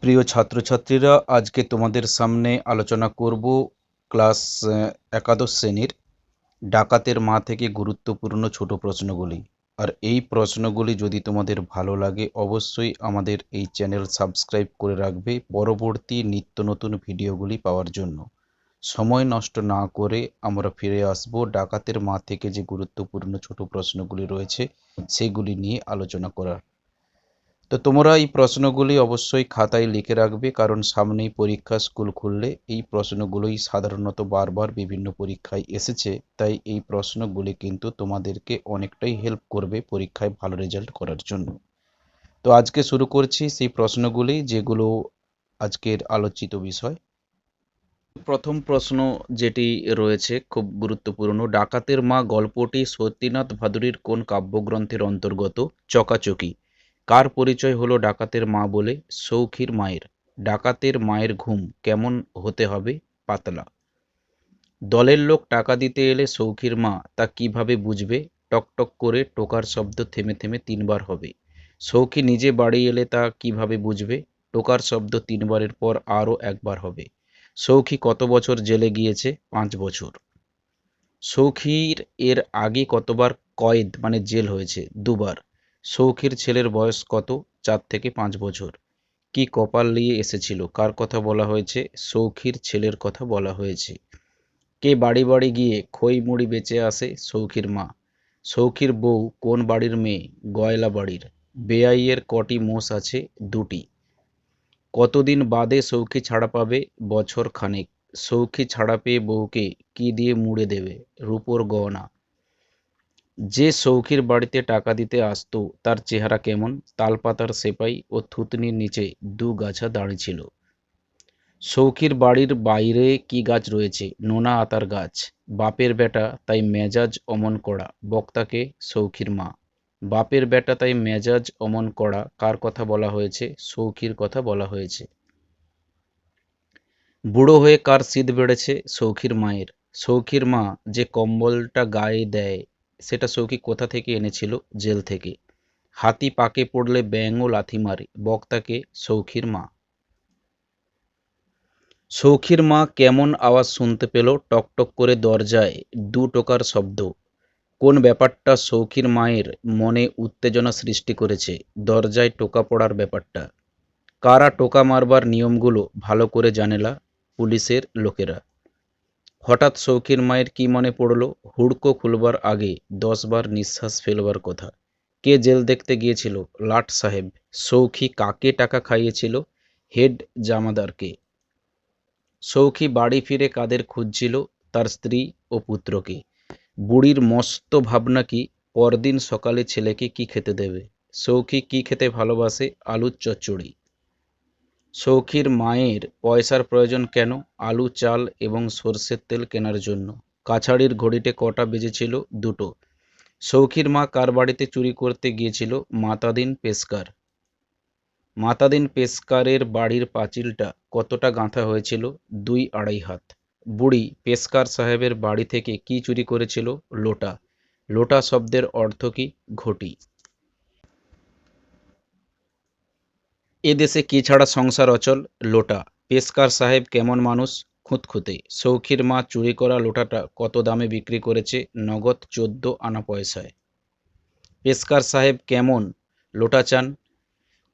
প্রিয় ছাত্রছাত্রীরা, আজকে তোমাদের সামনে আলোচনা করব ক্লাস একাদশ শ্রেণীর ডাকাতের মা থেকে গুরুত্বপূর্ণ ছোট প্রশ্নগুলি। আর এই প্রশ্নগুলি যদি তোমাদের ভালো লাগে অবশ্যই আমাদের এই চ্যানেল সাবস্ক্রাইব করে রাখবে পরবর্তী নিত্য নতুন ভিডিওগুলি পাওয়ার জন্য। সময় নষ্ট না করে আমরা ফিরে আসব ডাকাতের মা থেকে যে গুরুত্বপূর্ণ ছোট প্রশ্নগুলি রয়েছে সেগুলি নিয়ে আলোচনা করার। তো তোমরা এই প্রশ্নগুলি অবশ্যই খাতায় লিখে রাখবে, কারণ সামনেই পরীক্ষা, স্কুল খুললে এই প্রশ্নগুলোই সাধারণত বারবার বিভিন্ন পরীক্ষায় এসেছে। তাই এই প্রশ্নগুলি কিন্তু তোমাদেরকে অনেকটাই হেল্প করবে পরীক্ষায় ভালো রেজাল্ট করার জন্য। তো আজকে শুরু করছি সেই প্রশ্নগুলি যেগুলো আজকের আলোচিত বিষয়। প্রথম প্রশ্ন যেটি রয়েছে খুব গুরুত্বপূর্ণ, ডাকাতের মা গল্পটি সত্যিনাথ ভাদুড়ির কোন কাব্যগ্রন্থের অন্তর্গত? চকাচকি। কার পরিচয় হলো ডাকাতের মা বলে? সৌখীর মায়ের। ডাকাতের মায়ের ঘুম কেমন হতে হবে? পাতলা। দলের লোক টাকা দিতে এলে সৌখীর মা তা কিভাবে বুঝবে? টকটক করে টোকার শব্দ থেমে থেমে 3বার হবে। সৌখী নিজে বাড়ি এলে তা কিভাবে বুঝবে? টোকার শব্দ 3বারের পর আরও 1বার হবে। সৌখী কত বছর জেলে গিয়েছে? 5 বছর। সৌখীর এর আগে কতবার কয়েদ মানে জেল হয়েছে? 2বার। সৌখীর ছেলের বয়স কত? 4 থেকে 5 বছর। কি কপাল নিয়ে এসেছিল? কার কথা বলা হয়েছে? সৌখীর ছেলের কথা বলা হয়েছে। কে বাড়ি বাড়ি গিয়ে খই মুড়ি বেচে আসে? সৌখীর মা। সৌখীর বউ কোন বাড়ির মেয়ে? গয়লা বাড়ির। বেয়াইয়ের কটি মোষ আছে? 2টি। কতদিন বাদে সৌখী ছাড়া পাবে? বছর খানেক। সৌখী ছাড়া পেয়ে বউকে কি দিয়ে মুড়ে দেবে? রূপোর গয়না। যে সৌখীর বাড়িতে টাকা দিতে আসতো তার চেহারা কেমন? তালপাতার সেপাই ও থুতনির নিচে 2 গাছা দাড়ি ছিল। সৌখীর বাড়ির বাইরে কি গাছ রয়েছে? নোনা আতার গাছ। বাপের বেটা তাই মেজাজ অমন কড়া। বক্তাকে? সৌখীর মা। বাপের বেটা তাই মেজাজ অমন কড়া কার কথা বলা হয়েছে? সৌখীর কথা বলা হয়েছে। বুড়ো হয়ে কার শীত বেড়েছে? সৌখীর মায়ের। সৌখীর মা যে কম্বলটা গায়ে দেয় সেটা সৌখী কোথা থেকে এনেছিল? জেল থেকে। হাতি পাকে পড়লে ব্যাঙও লাথি মারে। বক্তাকে? সৌখীর মা। সৌখীর মা কেমন আওয়াজ শুনতে পেল? টকটক করে দরজায় 2 টোকার শব্দ। কোন ব্যাপারটা সৌখীর মায়ের মনে উত্তেজনা সৃষ্টি করেছে? দরজায় টোকা পড়ার ব্যাপারটা। কারা টোকা মারবার নিয়মগুলো ভালো করে জানেলা? পুলিশের লোকেরা। হঠাৎ সৌখীর মায়ের কি মনে পড়ল? হুড়কো খুলবার আগে 10বার নিঃশ্বাস ফেলবার কথা। কে জেল দেখতে গিয়েছিল? লাট সাহেব। সৌখী কাকে টাকা খাইয়েছিল? হেড জামাদারকে। সৌখী বাড়ি ফিরে কাদের খুঁজছিল? তার স্ত্রী ও পুত্রকে। বুড়ির মস্ত ভাবনা কি পরদিন সকালে ছেলেকে কি খেতে দেবে? সৌখী কি খেতে ভালোবাসে? আলুর চচ্চড়ি। সৌখীর মায়ের পয়সার প্রয়োজন কেন? আলু, চাল এবং সর্ষের তেল কেনার জন্য। কাছারির ঘড়িতে কটা বেজেছিল? 2টো। সৌখীর মা কার বাড়িতে চুরি করতে গিয়েছিল? মাতাদিন পেশকার। মাতাদিন পেশকারের বাড়ির পাঁচিলটা কতটা গাঁথা হয়েছিল? 2-2.5 হাত। বুড়ি পেশকার সাহেবের বাড়ি থেকে কি চুরি করেছিল? লোটা। লোটা শব্দের অর্থ কি? ঘটি। এদেশে কি ছাড়া সংসার অচল? লোটা। পেশকার সাহেব কেমন মানুষ? খুঁতখুঁতে। সৌখীর মা চুরি করা লোটাটা কত দামে বিক্রি করেছে? নগদ 14 আনা পয়সায়। পেশকার সাহেব কেমন লোটা চান?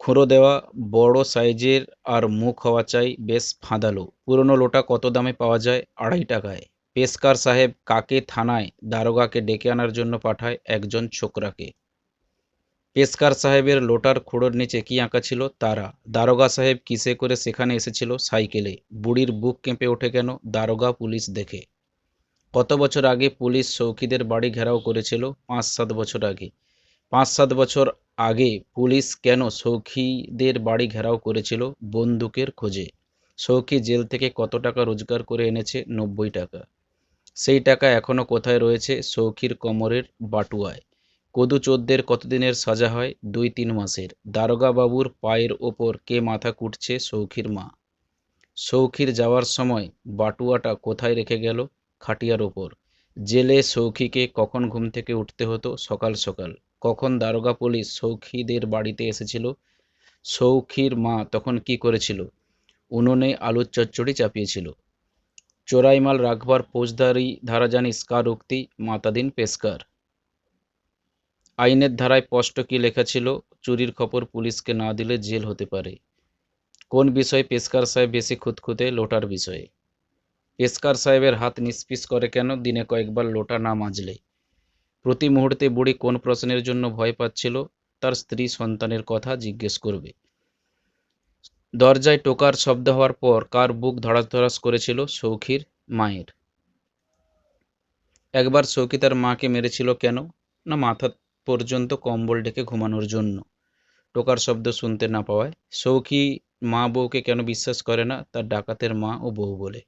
খুঁড়ো দেওয়া, বড় সাইজের আর মুখ হওয়া চাই বেশ ফাঁদালো। পুরনো লোটা কত দামে পাওয়া যায়? 2.5 টাকায়। পেশকার সাহেব কাকে থানায় দারোগাকে ডেকে আনার জন্য পাঠায়? একজন ছোকরাকে। পেশকার সাহেবের লোটার খুঁড়োর নিচে কি আঁকা ছিল? তারা। দারোগা সাহেব কিসে করে সেখানে এসেছিল? সাইকেলে। বুড়ির বুক কেঁপে ওঠে কেন? দারোগা পুলিশ দেখে। কত বছর আগে পুলিশ সৌখীদের বাড়ি ঘেরাও করেছিল? 5-7 বছর আগে। 5-7 বছর আগে পুলিশ কেন সৌখীদের বাড়ি ঘেরাও করেছিল? বন্দুকের খোঁজে। সৌখী জেল থেকে কত টাকা রোজগার করে এনেছে? 90 টাকা। সেই টাকা এখনো কোথায় রয়েছে? সৌখীর কোমরের বাটুয়ায়। কদুচোরদের কতদিনের সাজা হয়? 2-3 মাসের। দারোগা বাবুর পায়ের ওপর কে মাথা কুটছে? সৌখীর মা। সৌখীর যাওয়ার সময় বাটুয়াটা কোথায় রেখে গেল? খাটিয়ার ওপর। জেলে সৌখীকে কখন ঘুম থেকে উঠতে হতো? সকাল সকাল। কখন দারোগা পুলিশ সৌখীদের বাড়িতে এসেছিল? সৌখীর মা তখন কি করেছিল? উনুনে আলুর চচ্চড়ি চাপিয়েছিল। চোরাই মাল রাখবার ফৌজদারি ধারা জানিস কার উক্তি? মাতাদিন পেশকার। আইনের ধারায় স্পষ্ট কি লেখা ছিল? চুরির খবর পুলিশকে না দিলে জেল হতে পারে। কোন বিষয়ে পেশকার সাহেব বেশি খুঁতখুঁতে? লোটার বিষয়ে। পেশকার সাহেবের হাত নিষ্পিস করে কেন? দিনে কয়েকবার লোটা না মাজলে। প্রতি মুহূর্তে বুড়ি কোন প্রশ্নের জন্য ভয় পাচ্ছিল? তার স্ত্রী সন্তানের কথা জিজ্ঞেস করবে। দরজায় টোকার শব্দ হওয়ার পর কার বুক ধড়াস ধড়াস করেছিল? সৌখীর মায়ের। একবার সৌখী তার মাকে মেরেছিল কেন? না মাথা পর্যন্ত কম্বল ঢেকে ঘুমানোর জন্য, টোকার শব্দ শুনতে না পাওয়ায়। সৌখী মা বউকে কেন বিশ্বাস করে না? তার ডাকাতের মা ও বউ বলে।